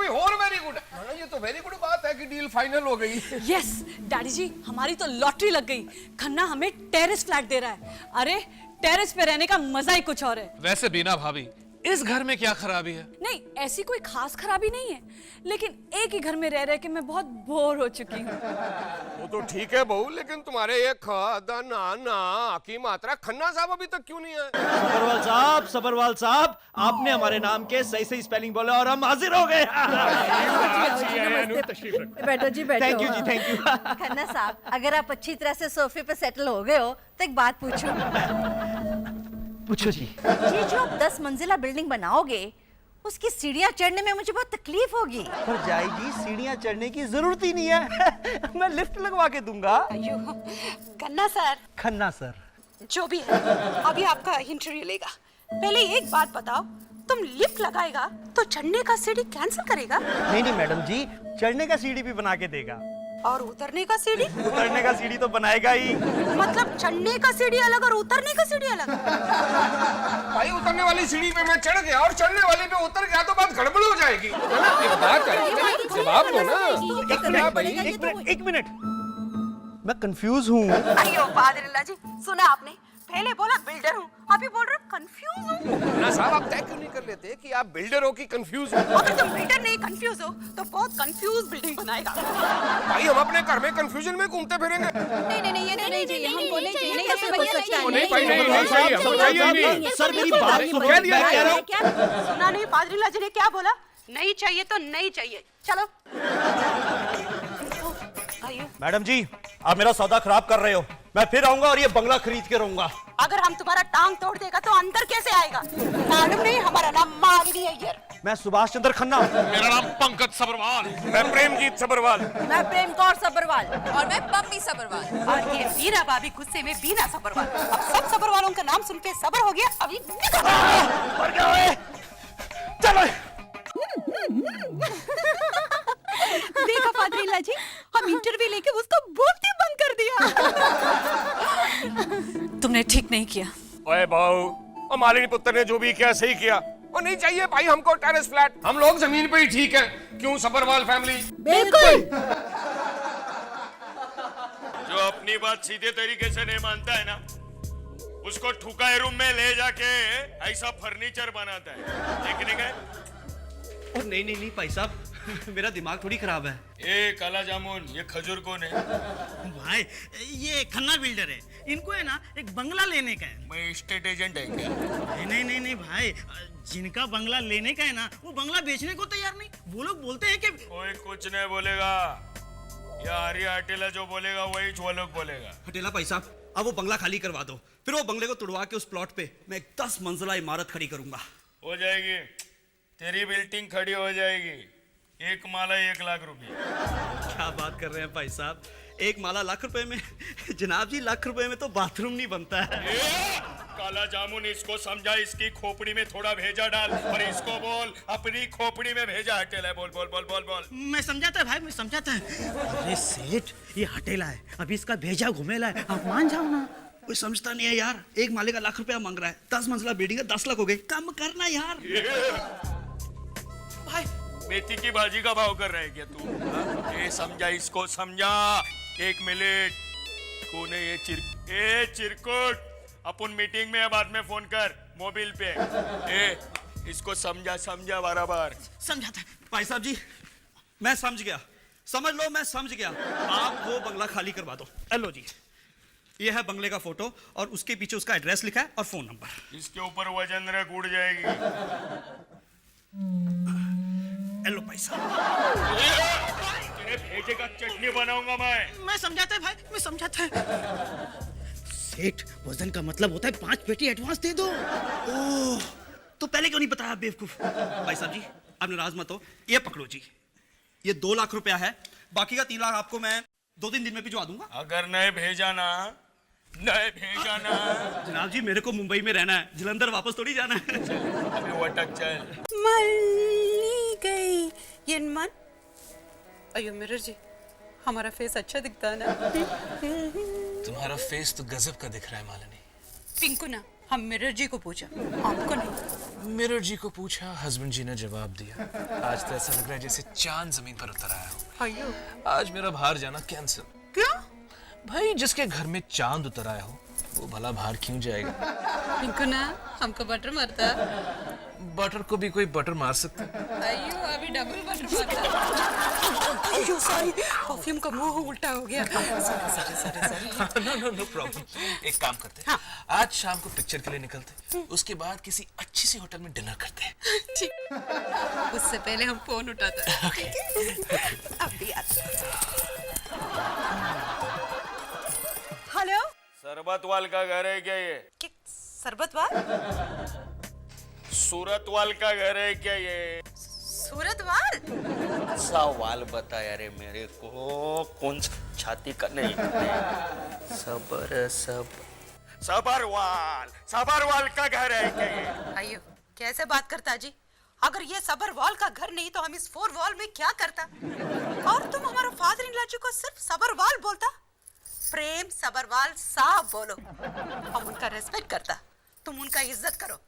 भी और very good. ये तो वेरी गुड बात है कि डील फाइनल हो गई। यस डैडी जी, हमारी तो लॉटरी लग गई। खन्ना हमें टेरेस फ्लैट दे रहा है। अरे टेरेस पे रहने का मजा ही कुछ और है। वैसे बीना भाभी, इस घर में क्या खराबी है? नहीं, ऐसी कोई खास खराबी नहीं है, लेकिन एक ही घर में रह रह के मैं बहुत बोर हो चुकी हूँ। वो तो ठीक है बहू, लेकिन तुम्हारे ये ख ना ना की मात्रा खन्ना साहब अभी तक क्यों नहीं आए? सबरवाल साहब, आपने हमारे नाम के सही सही स्पेलिंग बोला और हम हाजिर हो गए। बैठो जी बैठो। थैंक यू जी, थैंक यू। खन्ना साहब, अगर आप अच्छी तरह से सोफे पे सेटल हो गए हो तो एक बात पूछूं। पूछो जी। ये जो आप 10 मंजिला बिल्डिंग बनाओगे, उसकी सीढ़ियां चढ़ने में मुझे बहुत तकलीफ होगी। पर जाएगी, सीढ़ियां चढ़ने की जरूरत ही नहीं है। मैं लिफ्ट लगवा के दूंगा। अयो खन्ना सर, खन्ना सर, जो भी है अभी आपका इंटरव्यू लेगा। पहले एक बात बताओ, तुम लिफ्ट लगाएगा तो चढ़ने का सीढ़ी कैंसिल करेगा? नहीं मैडम जी, चढ़ने का सीढ़ी भी बना के देगा और उतरने का सीढ़ी? उतरने का सीढ़ी तो बनाएगा ही। मतलब चढ़ने का सीढ़ी अलग और उतरने का सीढ़ी अलग? भाई उतरने वाली सीढ़ी पे मैं चढ़ गया और चढ़ने वाली पे उतर गया तो बात गड़बड़ हो जाएगी, है ना? एक बात है, जवाब दो ना। एक मिनट, मैं कंफ्यूज हूँ। अयो पादरिल्ला जी, सुना आपने? पहले बोला बिल्डर हूँ, अभी बोल रहे कंफ्यूज हूँ। ना साहब, आप तय क्यों नहीं कर लेते कि आप बिल्डर हो कि कंफ्यूज हो? अगर तुम बिल्डर नहीं कंफ्यूज हो तो बहुत कंफ्यूज बिल्डिंग बनाएगा। भाई हम अपने घर में कंफ्यूजन में घूमते फिरेंगे। नहीं, ये नहीं चाहिए, हमको नहीं चाहिए, नहीं ऐसे बोल सकता है। नहीं भाई, नहीं चाहिए, समझाइए नहीं। सर मेरी बात सुनो, क्या दिया मैं कह रहा हूँ। सुना नहीं पादरिल्ला जी ने क्या बोला? नहीं चाहिए तो नहीं चाहिए, चलो। मैडम जी, आप मेरा सौदा खराब कर रहे हो। मैं फिर आऊंगा और ये बंगला खरीद के रहूंगा। अगर हम तुम्हारा टांग तोड़ देगा तो अंदर कैसे आएगा? मैडम नहीं, हमारा नाम मालिनी अय्यर। मैं सुभाष चंद्र खन्ना। मेरा नाम पंकज सबरवाल। मैं प्रेमजीत सबरवाल। मैं प्रेम कौर सबरवाल। और मैं पम्मी सबरवाल। और ये बीना भाभी गुस्से में बीना सबरवाल। अब सब सबरवालों का नाम सुन के सबर हो गया। अभी मर गया ओए। चलो। देखा पादरिल्ला जी, हम इंटरव्यू लेके उसको बोलते बंद कर दिया। तुमने ठीक नहीं किया। ओए बहू, मालिनी पुत्र ने जो भी किया सही किया। और नहीं चाहिए भाई हमको टेरेस फ्लैट, हम लोग जमीन पे ही ठीक है। क्यों सबरवाल फैमिली? बिल्कुल। जो अपनी बात सीधे तरीके से नहीं मानता है ना, उसको ठुकाए रूम में ले जाके ऐसा फर्नीचर बनाता है। देखने गए? नहीं भाई साहब, मेरा दिमाग थोड़ी खराब है। ए काला जामुन, ये खजूर कौन है? भाई ये खन्ना बिल्डर है, इनको है ना एक बंगला लेने का है। मैं स्टेट एजेंट है क्या? नहीं भाई, जिनका बंगला लेने का है ना, वो बंगला बेचने को तैयार नहीं। वो लोग बोलते हैं कि कोई कुछ नहीं बोलेगा। ये आर्या हटेला जो बोलेगा वही वो लोग बोलेगा। हटेला भाई साहब, अब वो बंगला खाली करवा दो, फिर वो बंगले को तुड़वा के उस प्लॉट पे मैं एक 10 मंजिला इमारत खड़ी करूंगा। हो जाएगी, तेरी बिल्डिंग खड़ी हो जाएगी। एक माला 1 लाख रुपए। क्या बात कर रहे हैं भाई साहब, एक माला लाख रुपए में? जनाब जी, लाख रुपए में तो बाथरूम नहीं बनता है। काला जामुन, इसको समझा, इसकी खोपड़ी में थोड़ा भेजा डाल और इसको बोल अपनी खोपड़ी में भेजा हटेला। बोल बोल बोल बोल बोल। मैं समझाता है भाई, मैं समझाता है। अरे सेठ, ये हटेला है, अभी इसका भेजा घुमेला है, आप मान जाओ ना। कोई समझता नहीं है यार, एक माले का लाख रुपया मांग रहा है, 10 मंजिला बिल्डिंग है, 10 लाख हो गए। कम करना यार। भाई मेथी की भाजी का भाव कर रहा है क्या तू? ये समझा, इसको समझा। 1 मिनट कोने ये चिरकुट, अपन मीटिंग में बाद में फोन कर मोबाइल पे। इसको समझा बराबर। समझाता है भाई साहब जी, मैं समझ गया, समझ लो मैं समझ गया। आप वो बंगला खाली करवा दो। हेलो जी, ये है बंगले का फोटो और उसके पीछे उसका एड्रेस लिखा है और फोन नंबर। इसके ऊपर वजन रख उड़ जाएगी। हेलो भाई साहब, तेरे भेजे का चटनी बनाऊंगा मैं समझाता है भाई, मैं समझाता है। सेठ, वजन का मतलब होता है 5 पेटी एडवांस दे दो। ओह, तो पहले क्यों नहीं बताया बेवकूफ? भाई साहब जी, आप नाराज मत हो, ये पकड़ो जी, ये 2 लाख रुपया है, बाकी का 3 लाख आपको मैं 2-3 दिन में भिजवा दूंगा। अगर नहीं भेजा ना। जनाब जी, मेरे को मुंबई में रहना है, जलंधर वापस थोड़ी जाना है। अभी वटक चल। मल्ली गई ये मन। अयो मिरर जी, हमारा फेस अच्छा दिखता है ना? तुम्हारा फेस तो गजब का दिख रहा है मालिनी। पिंकू ना, हम मिरर जी को पूछा, आपको नहीं। मिरर जी को पूछा, हस्बैंड जी ने जवाब दिया। आज तो ऐसा लग रहा है जैसे चांद जमीन पर उतर आया हो। अयो, आज मेरा बाहर जाना कैंसिल। क्यों? भाई जिसके घर में चांद उतर आया हो वो भला बाहर क्यों जाएगा? पिंकू ना हमको बटर मारता। बटर को भी कोई बटर मार सकता है। अयो, अभी डबल बटर मारता। अयो सॉरी, परफ्यूम का मुंह उल्टा हो गया। सॉरी। No problem. एक काम करते हैं, आज शाम को पिक्चर के लिए निकलते हैं, उसके बाद किसी अच्छी सी होटल में डिनर करते हैं। ठीक, उससे पहले हम फोन उठाते हैं। ठीक है? अब भी आता। हेलो, सरबतवाल का घर है क्या ये? सरबतवाल? सूरतवाल का घर है क्या ये? सूरतवाल? सवाल बता यार मेरे को, कौन सा छाती का नहीं? सबरवाल का घर है क्या ये? अयो, कैसे बात करता जी? अगर ये सबरवाल का घर नहीं तो हम इस 4 वॉल में क्या करता? और तुम हमारा फादर इन लॉ जी को सिर्फ सबरवाल बोलता? प्रेम सबरवाल साहब बोलो। हम उनका रेस्पेक्ट करता, तुम उनका इज्जत करो।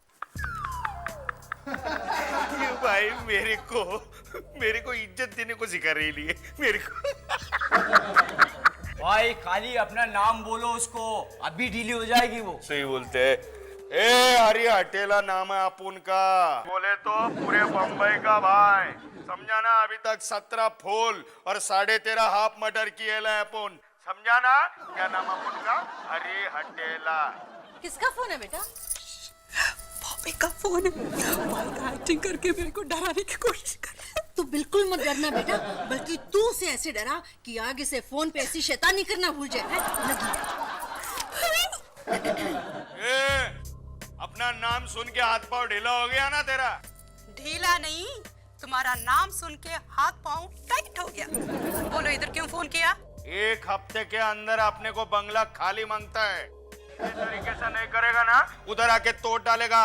ये भाई मेरे को इज्जत देने को सिखा रही है मेरे को। भाई खाली अपना नाम बोलो उसको, अभी ढीली हो जाएगी वो। सही बोलते हैं। ए हरी हटेला नाम है अपुन का, बोले तो पूरे बम्बई का भाई, समझा ना? अभी तक 17 फूल और 13.5 हाफ मटर किए है अपुन, समझा ना? क्या नाम अपुन का? हरी हटेला। किसका फोन है बेटा? भाभी का फोन है। भाई का एक्टिंग करके मेरे को डराने की कोशिश कर। तू बिल्कुल मत डरना बेटा, बल्कि तू उसे ऐसे डरा कि आगे से फोन पे ऐसी शैतानी करना भूल जाए। ए, अपना नाम सुन के हाथ पांव ढीला हो गया ना तेरा? ढीला नहीं, तुम्हारा नाम सुन के हाथ पांव टाइट हो गया। बोलो इधर क्यों फोन किया? 1 हफ्ते के अंदर अपने को बंगला खाली मांगता है। इस तरीके से नहीं करेगा ना, उधर आके तोड़ डालेगा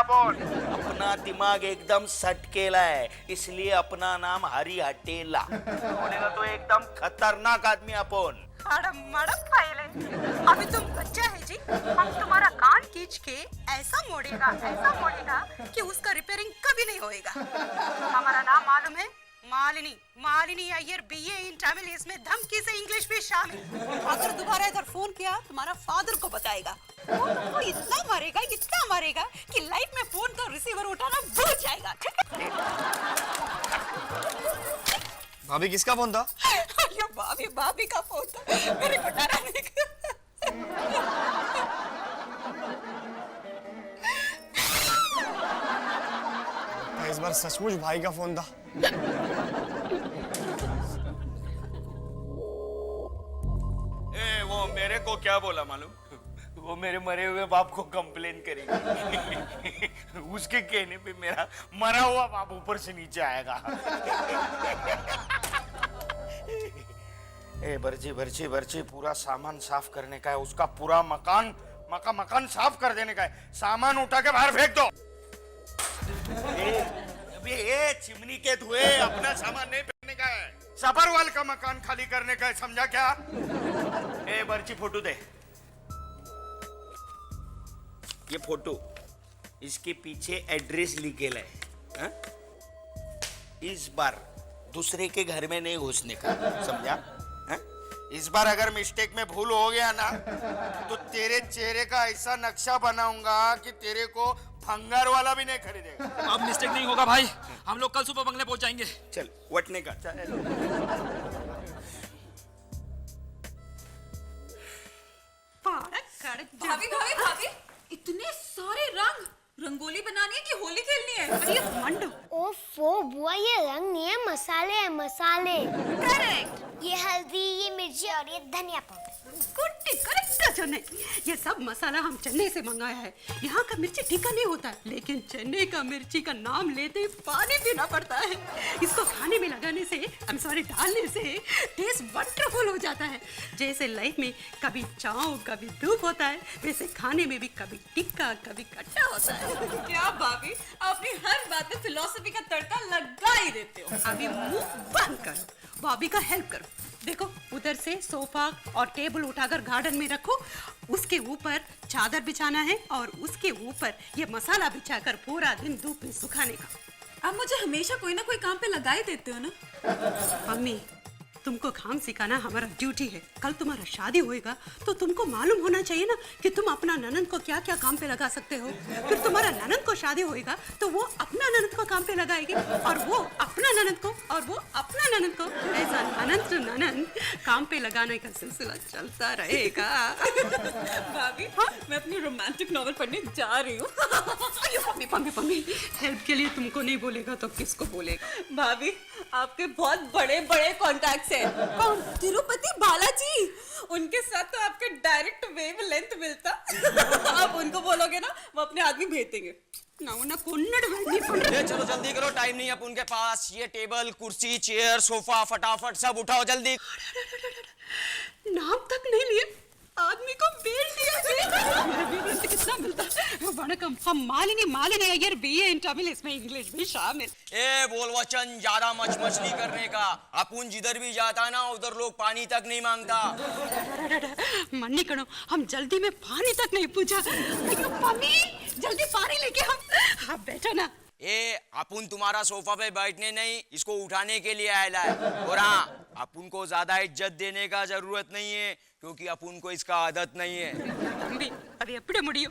फोन। अपना दिमाग एकदम सटकेला है, इसलिए अपना नाम हरी हटेला। बोलेगा तो एकदम खतरनाक आदमी अपन। मड़म पायले, अभी तुम बच्चा है जी। हम तुम्हारा कान खींच के ऐसा मोड़ेगा कि उसका रिपेयरिंग कभी नहीं होएगा। हमारा नाम मालूम है? मालिनी अय्यर, BA इन तमिल, इसमें धमकी से इंग्लिश भी शामिल। अगर दोबारा इधर फोन किया तुम्हारा फादर को बताएगा, वो तुमको इतना मारेगा कि लाइफ में फोन का रिसीवर उठाना भूल जाएगा। ठीक है? भाभी किसका फोन था? अयो भाभी का फोन था, मेरे को डराने का। इस बार सचमुच भाई का फोन था। वो मेरे को क्या बोला मालूम? वो मेरे मरे हुए बाप को कंप्लेन करेगी। उसके कहने पे मेरा मरा हुआ बाप ऊपर से नीचे आएगा। बर्ची पूरा सामान साफ करने का है, उसका पूरा मकान साफ कर देने का है। सामान उठा के बाहर फेंक दो। ये चिमनी के धुएं अपना सामान नहीं फेंकने का है, सबरवाल का मकान खाली करने का है, समझा क्या? ए बर्ची फोटो दे। ये फोटो, इसके पीछे एड्रेस लिखेला है। इस बार दूसरे के घर में नहीं घुसने का, समझा? इस बार अगर मिस्टेक में भूल हो गया ना, तो तेरे चेहरे का ऐसा नक्शा बनाऊंगा कि तेरे को भंगार वाला भी नहीं खरीदेगा। अब मिस्टेक नहीं होगा भाई, हम लोग कल सुबह बंगले पहुंच जाएंगे। चल वटने का भाभी, इतने सारे रंगोली बनानी है कि होली खेलनी है? अरे मंडो, ओफो बुआ, ये रंग नहीं है, मसाले हैं मसाले। करेक्ट। ये हल्दी, ये मिर्ची और ये धनिया पाउडर। करेक्ट चन्नई, ये सब मसाला हम चेन्नई से मंगाया है। यहाँ का मिर्ची तीखा नहीं होता है, लेकिन चेन्नई का मिर्ची का नाम लेते ही पानी पीना पड़ता है। इसको खाने में लगाने से, डालने से टेस्ट वंडरफुल हो जाता है। जैसे लाइफ में कभी चाव कभी धूप होता है, वैसे खाने में भी कभी टिक्का कभी खट्टा होता है। क्या भाभी, आपने हर बात में फिलॉसफी का तड़का लगा ही देते हो। अभी मुंह बंद करो, बॉबी का हेल्प करो। देखो उधर से सोफा और टेबल उठाकर गार्डन में रखो, उसके ऊपर चादर बिछाना है और उसके ऊपर ये मसाला बिछाकर पूरा दिन धूप में सुखाने का। आप मुझे हमेशा कोई ना कोई काम पे लगा ही देते हो ना। मम्मी, तुमको काम सिखाना हमारा ड्यूटी है। कल तुम्हारा शादी होएगा तो तुमको मालूम होना चाहिए ना कि तुम अपना ननद को क्या क्या काम पे लगा सकते हो। फिर तुम्हारा ननद को शादी होएगा तो वो अपना ननद को काम पे लगाएगी और वो अपना ननद को और वो अपना ननद को। ऐसा ननद टू ननद काम पे लगाने का सिलसिला चलता रहेगा। भाभी, हाँ, मैं अपनी रोमांटिक नॉवल पढ़ने जा रही हूँ। पम्मी पम्मी पम्मी, हेल्प के लिए तुमको नहीं बोलेगा तो किसको बोलेगा? भाभी, आपके बहुत बड़े बड़े कॉन्टैक्ट्स हैं। कौन? तिरुपति बालाजी। उनके साथ तो आपके डायरेक्ट वेव लेंथ मिलता। आप उनको बोलोगे ना, वो अपने आदमी भेज देंगे। चलो जल्दी करो, टाइम नहीं है अपन के पास। ये टेबल, कुर्सी, चेयर, सोफा फटाफट सब उठाओ जल्दी। नाम तक नहीं लिए, आदमी को बेच दिया। मेरा वेवलेंथ कितना मिलता? वणकम, हम मालिनी अय्यर BA इन तमिल, इसमें इंग्लिश भी शामिल। ए बोल वचन ज्यादा मचमचली करने का। अपन जिधर भी जाता ना उधर लोग पानी तक नहीं मांगता। मन्नी करो, हम जल्दी में पानी तक नहीं पूछा। मम्मी, जल्दी पानी लेके आप बैठो ना। ए अपन तुम्हारा सोफा पे बैठने नहीं, इसको उठाने के लिए आया है। और हाँ, अपन को ज्यादा इज्जत देने का जरूरत नहीं है क्योंकि अपन को इसका आदत नहीं है। अरे अपने मुड़ियो,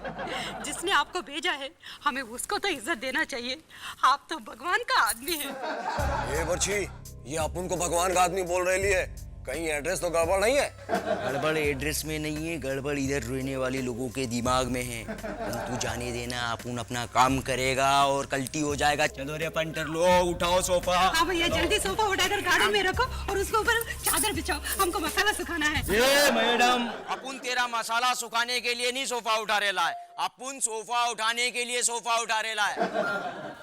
जिसने आपको भेजा है हमें उसको तो इज्जत देना चाहिए। आप तो भगवान का आदमी है। ये बच्ची, ये अपन को भगवान का आदमी बोल रही है, कहीं एड्रेस तो गड़बड़ नहीं है? गड़बड़ एड्रेस में नहीं है, गड़बड़ इधर रहने वाले लोगों के दिमाग में है। तू जाने देना, अपन अपना काम करेगा और कल्टी हो जाएगा। चलो रे पंटर लो, उठाओ सोफा। हाँ भैया, जल्दी सोफा उठाकर गार्डन में रखो और उसके ऊपर चादर बिछाओ, हमको मसाला सुखाना है। ये मैडम, अपन तेरा मसाला सुखाने के लिए नहीं सोफा उठा रेला है, अपन सोफा उठाने के लिए सोफा उठा रेला है।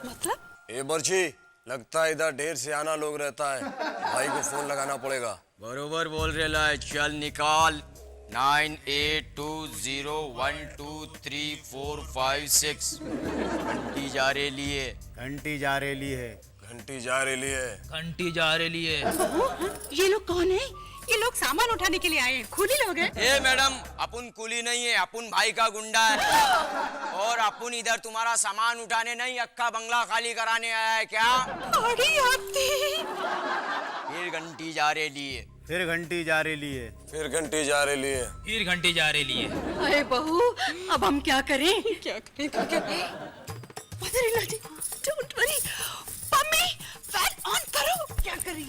मतलब? ये बच्ची, लगता है इधर ढेर सियाना लोग रहता है, भाई को फोन लगाना पड़ेगा। बरोबर बोल रेला है, चल निकाल। 9820123456। घंटी जा रे लिए, घंटी जा रे लिए, घंटी जा रे लिए, घंटी जा रे लिए। ये लोग कौन है? ये लोग सामान उठाने के लिए आए हैं, खूली लोग हैं। ए मैडम, अपन कुली नहीं है, अपन भाई का गुंडा है। और अपन इधर तुम्हारा सामान उठाने नहीं, अक्का बंगला खाली कराने आया है क्या? फिर घंटी जा रे लिए, फिर घंटी जा रे लिए, फिर घंटी जा रे लिए, फिर घंटी जा रे लिए। अरे बहू, अब हम क्या करें? क्या करें? Don't worry, mummy fan on करो। क्या करें?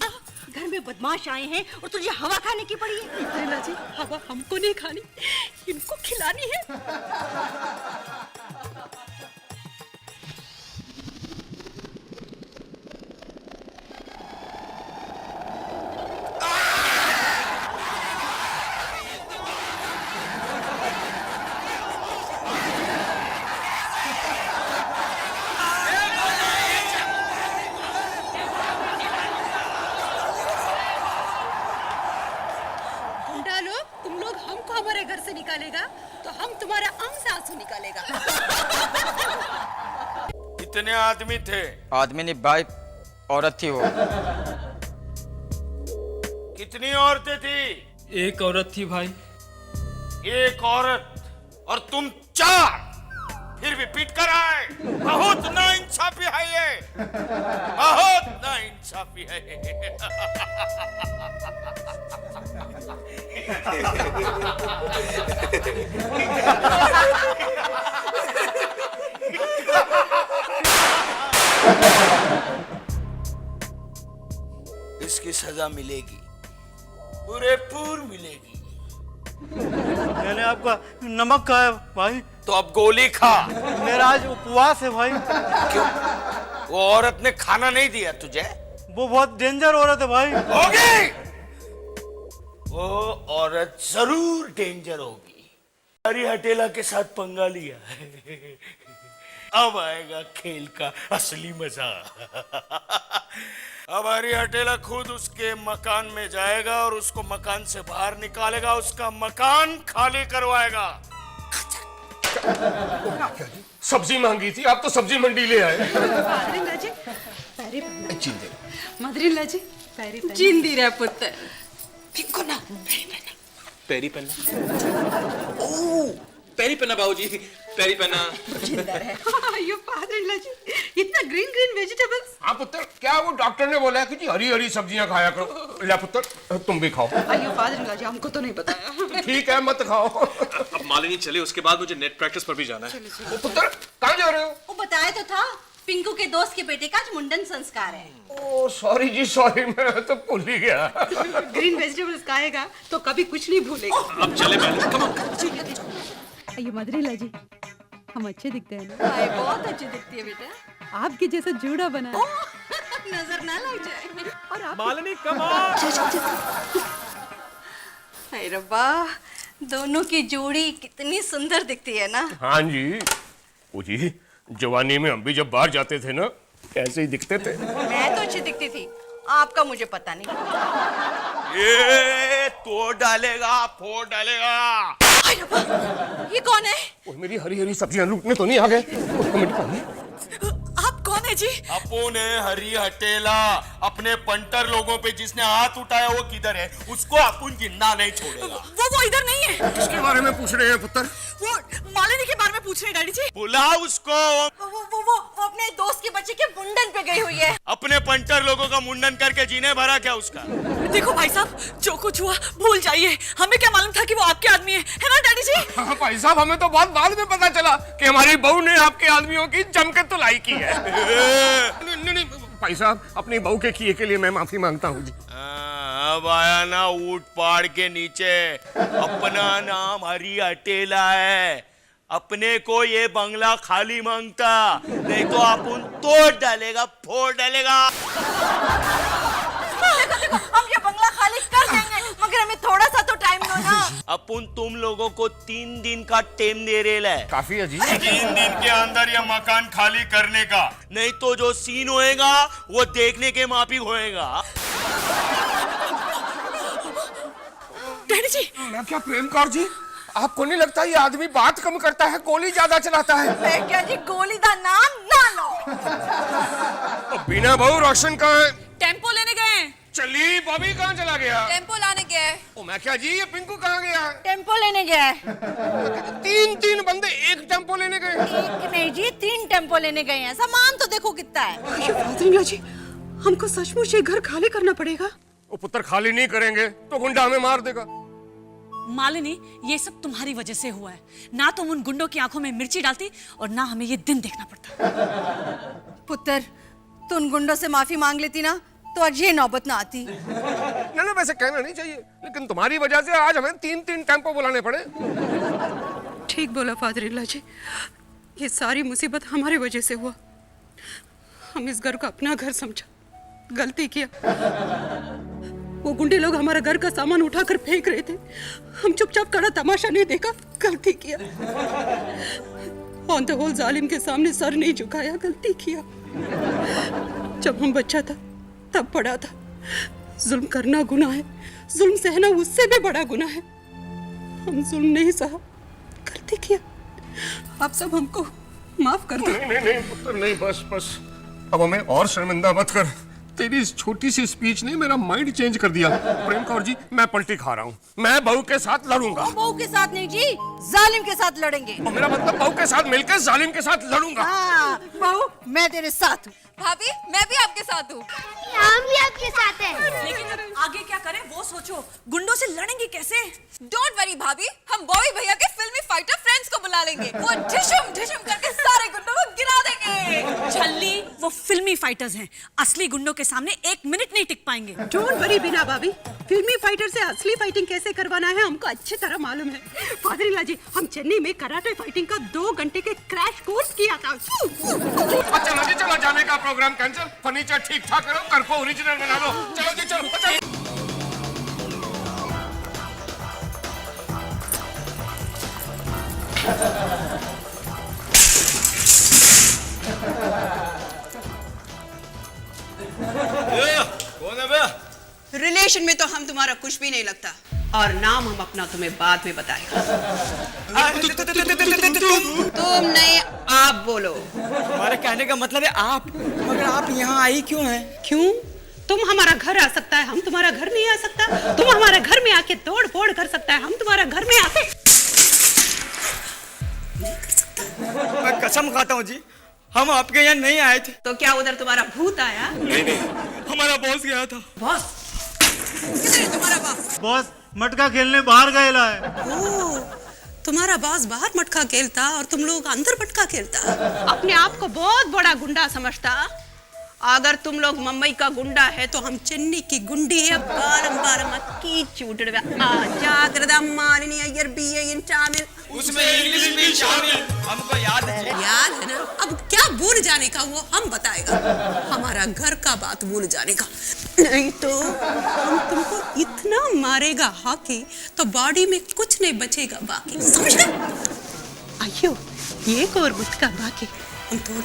घर में बदमाश आए हैं और तुझे हवा खाने की पड़ी है। मदरीला जी, हवा हमको नहीं खानी, इनको खिलानी है। तुम लोग हमको हमारे घर से निकालेगा तो हम तुम्हारा आंख से आंसू निकालेगा। कितने आदमी थे? आदमी नहीं भाई, औरत थी वो। कितनी औरतें थी? एक औरत थी भाई। एक औरत और तुम 4, फिर भी पीट कर आए। बहुत नाइंसाफी है ये, बहुत नाइंसाफी है। इसकी सजा मिलेगी, पूरेपूर मिलेगी। मैंने आपका नमक खाया भाई। तो अब गोली खा। मेरा आज उपवास है भाई। क्यों? वो औरत ने खाना नहीं दिया तुझे? वो बहुत डेंजर औरत है भाई। होगी, वो औरत जरूर डेंजर होगी। हरी हटेला के साथ पंगा लिया है। अब आएगा खेल का असली मजा। अब हरी हटेला खुद उसके मकान में जाएगा और उसको मकान से बाहर निकालेगा, उसका मकान खाली करवाएगा। सब्जी मांगी थी, आप तो सब्जी मंडी ले आए। मदरीला जी, मदरीला जी, जिंदी रहे पुत्र। पिंको ना पेरी पेना ओ पेरी पेना बाबूजी पेरी पेना जिंदा रहे। अयो फादर जी, इतना ग्रीन ग्रीन वेजिटेबल्स। हाँ पुत्र, क्या वो डॉक्टर ने बोला है कि जी हरी हरी सब्जियां खाया करो। ले पुत्र तुम भी खाओ। अयो फादर जी, हमको तो नहीं बताया। ठीक है मत खाओ। अब मालिनी चले, उसके बाद मुझे नेट प्रैक्टिस पर भी जाना है। वो पुत्र कहाँ जा रहे हो? वो बताया तो था, पिंकू के दोस्त के बेटे का आज मुंडन संस्कार है। ओ सॉरी जी सॉरी, मैं तो भूल ही गया। ग्रीन वेजिटेबल्स खाएगा तो कभी कुछ नहीं भूलेगा। अब चले मैडम, कम ऑन। अयो मदरीला जी, हम अच्छे दिखते हैं ना? हाय, बहुत अच्छी दिखती है बेटा। आपके जैसा जूड़ा बना है। नजर ना लग जाए। और आप मालिनी कम ऑन। हाय रब्बा, दोनों की जोड़ी कितनी सुंदर दिखती है ना। हाँ जी, वो जी जवानी में हम भी जब बाहर जाते थे ना, ऐसे ही दिखते थे। मैं तो अच्छी दिखती थी, आपका मुझे पता नहीं। ये तोड़ डालेगा, फोड़ डालेगा। हाय रब्बा, ये कौन है? वो मेरी हरी हरी सब्जियां लूटने तो नहीं आ गए? उसको मिट पानी। आप कौन है जी? अपुन है हरी हटेला। अपने पंटर लोगों पे जिसने हाथ उठाया वो किधर है? उसको अपुन जिंदा नहीं छोड़ेगा। वो इधर नहीं है। किसके बारे में पूछ रहे हैं पुत्र? वो मालिनी के बारे में पूछ रहे हैं डैडी जी। बुला उसको। वो अपने दोस्त के बच्चे के मुंडन पे गई हुई है। अपने पंटर लोगों का मुंडन करके जीने भरा क्या उसका? देखो भाई साहब, जो कुछ हुआ भूल जाइए। हमें क्या मालूम था कि वो आपके आदमी है ना डैडी जी? हाँ भाई साहब, हमें तो बहुत बाद में पता चला कि हमारी बहू ने आपके आदमियों की जम के तुलाई की है। नहीं भाई साहब, अपनी बहू के किए के लिए मैं माफी मांगता हूँ जी। अब आया ना ऊट पहाड़ के नीचे। अपना नाम हरी हटेला है। अपने को ये बंगला खाली मांगता, नहीं तो अपन तोड़ डालेगा, फोड़ डालेगा। देखो, हम ये बंगला खाली कर देंगे, मगर हमें थोड़ा सा तो टाइम दो ना। अपन तुम लोगों को 3 दिन का टाइम दे रहे है। काफी है जी। 3 दिन के अंदर ये मकान खाली करने का, नहीं तो जो सीन होएगा वो देखने के माफी होएगा। डैडी जी, मैं क्या प्रेम कौर जी, आपको नहीं लगता ये आदमी बात कम करता है, गोली ज्यादा चलाता है? मैं क्या जी, गोली दा नाम ना लो। तो बिना बहू रोशन कहाँ है? टेम्पो लेने गए हैं। चली बॉबी कहाँ चला गया? टेम्पो लाने गए हैं। ओ मैं क्या जी, ये पिंकू कहाँ गया? टेम्पो लेने गया है। 3 बंदे एक टेम्पो लेने गए? एक नहीं जी, 3 टेम्पो लेने गए हैं। सामान तो देखो कितना है। अयो फादर जी, हमको सचमुच ये घर खाली करना पड़ेगा। वो पुत्र खाली नहीं करेंगे तो गुंडा हमें मार देगा। मालिनी, ये सब तुम्हारी वजह से हुआ है। ना तुम उन गुंडों की आंखों में मिर्ची डालती और ना हमें ये दिन देखना पड़ता। पुत्र, तू उन गुंडों से माफी मांग लेती ना, तो आज ये नौबत ना आती। ना वैसे कहना नहीं चाहिए, लेकिन तुम्हारी वजह से आज हमें 3 टेम्पो बुलाने पड़े। ठीक बोला फादर जी, ये सारी मुसीबत हमारी वजह से हुआ। हम इस घर को अपना घर समझा, गलती किया। वो गुंडे लोग हमारा घर का सामान उठाकर फेंक रहे थे, हम चुपचाप खड़ा तमाशा नहीं देखा, गलती किया। ऑन द होल जालिम के सामने सर नहीं झुकाया, गलती किया। जब हम बच्चा था तब पढ़ा था, जुल्म करना गुनाह है, जुल्म सहना उससे भी बड़ा गुनाह है। हम जुल्म नहीं सहा, गलती किया। आप सब हमको माफ कर दो। नहीं पुत्र नहीं, बस अब हमें और शर्मिंदा मत कर। तेरी इस छोटी सी स्पीच ने मेरा माइंड चेंज कर दिया। प्रेम कौर जी, मैं पलटी खा रहा हूँ, मैं बहू के साथ लड़ूंगा। बहू के साथ नहीं जी, जालिम के साथ लड़ेंगे। और मेरा मतलब बहू के साथ मिलकर जालिम के साथ लड़ूंगा। हाँ, बहू मैं तेरे साथ हूँ। भाभी, मैं भी आपके साथ हूँ। हम भी आपके साथ हैं। लेकिन आगे क्या करें वो सोचो। गुंडों से लड़ेंगे कैसे? डोंट वरी भाभी, हम बॉबी भैया के फिल्मी फाइटर फ्रेंड्स को बुला लेंगे। वो ढिशुम करके सारे गुंडों को गिरा देंगे। छल्ली, वो फिल्मी फाइटर्स हैं, असली गुंडों के सामने 1 मिनट नहीं टिक पाएंगे। डोंट वरी बिना भाभी, फिल्मी फाइटर से असली फाइटिंग कैसे करवाना है हमको अच्छी तरह मालूम है। फादर जी, हम चेन्नई में कराटे फाइटिंग का 2 घंटे के क्रैश कोर्स किया था। चलो जाने का प्रोग्राम कैंसिल। फर्नीचर ठीक ठाक करो, घर को ओरिजिनल बना लो। चलो जी चलो। कौन है बे? रिलेशन में तो हम तुम्हारा कुछ भी नहीं लगता, और नाम हम अपना तुम्हें बाद में बताएगा। तुम नहीं, आप बोलो। हमारे कहने का मतलब है आप, मगर आप यहाँ आई क्यों हैं? क्यों? तुम हमारा घर आ सकता है, हम तुम्हारा घर नहीं आ सकता। तुम हमारे घर में आके तोड़ फोड़ कर सकता है, हम तुम्हारा घर में आके मैं कसम खाता हूँ जी, हम आपके यहाँ नहीं आए थे। तो क्या उधर तुम्हारा भूत आया? नहीं, हमारा बॉस गया था। बॉस? किधर है तुम्हारा बॉस? बॉस मटका खेलने बाहर गया है। ओह, तुम्हारा बॉस बाहर मटका खेलता और तुम लोग अंदर मटका खेलता। अपने आप को बहुत बड़ा गुंडा समझता। अगर तुम लोग मुंबई का गुंडा है तो हम चेन्नई की गुंडी है। बारम बारम की चूटड़वा जागृता मालिनी अय्यर बीए इन शामिल, उसमें इंग्लिश भी शामिल। हमको याद है। याद है ना? अब क्या भूल जाने का वो हम बताएगा। हमारा घर का बात भूल जाने का, नहीं तो हम तुमको इतना मारेगा हॉकी तो बॉडी में कुछ नहीं बचेगा बाकी, समझ गए? आइयो, एक और गुटका बाकी हम तोड़